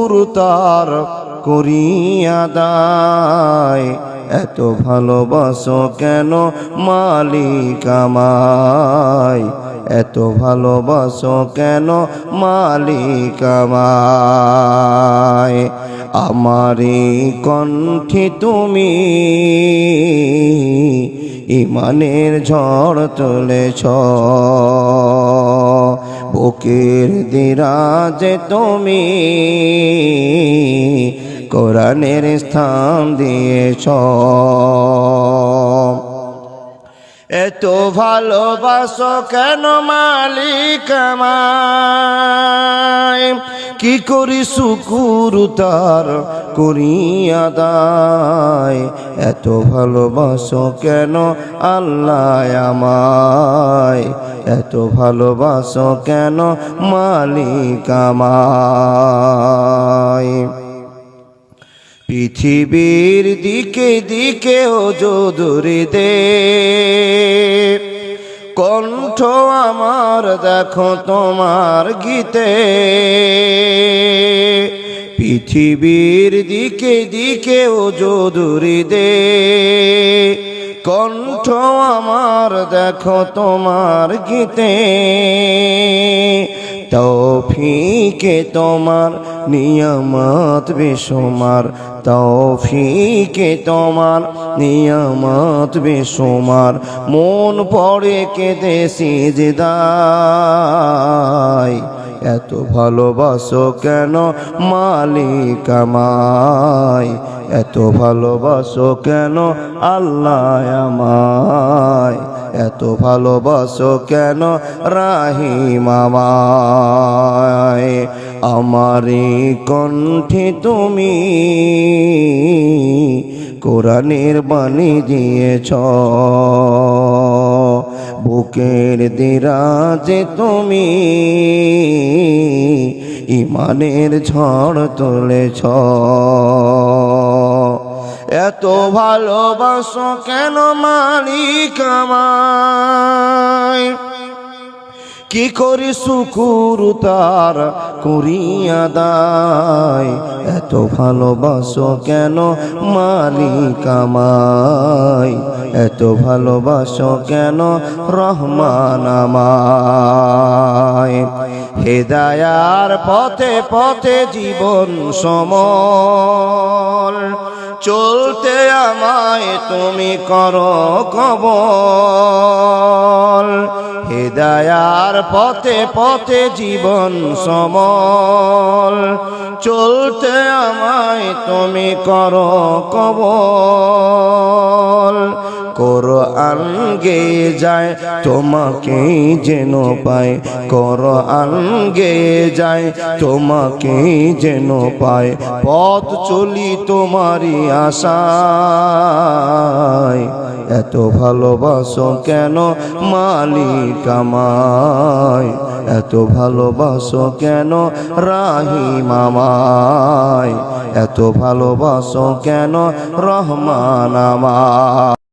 শুকুর তার করিয়া দায়। এত ভালোবাসো কেন মালিক আমায়, এত ভালোবাসো কেন মালিক আমায়। আমারি কণ্ঠে তুমি ইমানের ঝড় তুলেছ, বুকের দিরাজে তুমি কোরআনের স্থান দিয়েছ। এত ভালোবাসো কেন মালিক আমায়, কি করি শুকুর তার করিয়া দায়। এত ভালোবাসো কেন আল্লাহ আমায়, এত ভালোবাসো কেন মালিক আমায়। পৃথিবীর দিকে দিকে ওজোদুরি দে, কণ্ঠ আমার দেখো তোমার গীতে। পৃথিবীর দিকে দিকে ওজোদুরি দে, কণ্ঠ আমার দেখো তোমার গীতে। তৌফিকে তোমার নিয়ামত বেশুমার, তৌফিকে তোমার নিয়ামত বেশুমার। মন পড়ে কেঁদে সিজদায়, এত ভালোবাসো কেন মালিক আমায়, এত ভালোবাসো কেন আল্লাহ আমায়, এত ভালোবাসো কেন রাহিম আমায়। আমারি কণ্ঠে তুমি কোরআনের বাণী দিয়েছ, বুকের দিরাজে তুমি ইমানের ঝড় তুলেছ। এত ভালোবাসো কেন মালিক আমায়, কি করি শুকুর তার করিয়া দায়। এত ভালোবাসো কেন মালিক আমায়, এত ভালোবাসো কেন রহমান আমায়। হেদায়ার পথে পথে জীবন সমল, চলতে আমায় তুমি করো কবল। হেদায়ার পথে পথে জীবন সমল, চলতে আমায় তুমি করো কবল। কোরআন গেয়ে যায় তোমাকেই যেন পায়, কোরআন গেয়ে যায় তোমাকেই যেন পায়। পথ চলি তোমারই আশায়, এত ভালোবাসো কেন মালিক আমায়, এত ভালোবাসো কেন রাহিম আমায়, এত ভালোবাসো কেন রহমান আমায়।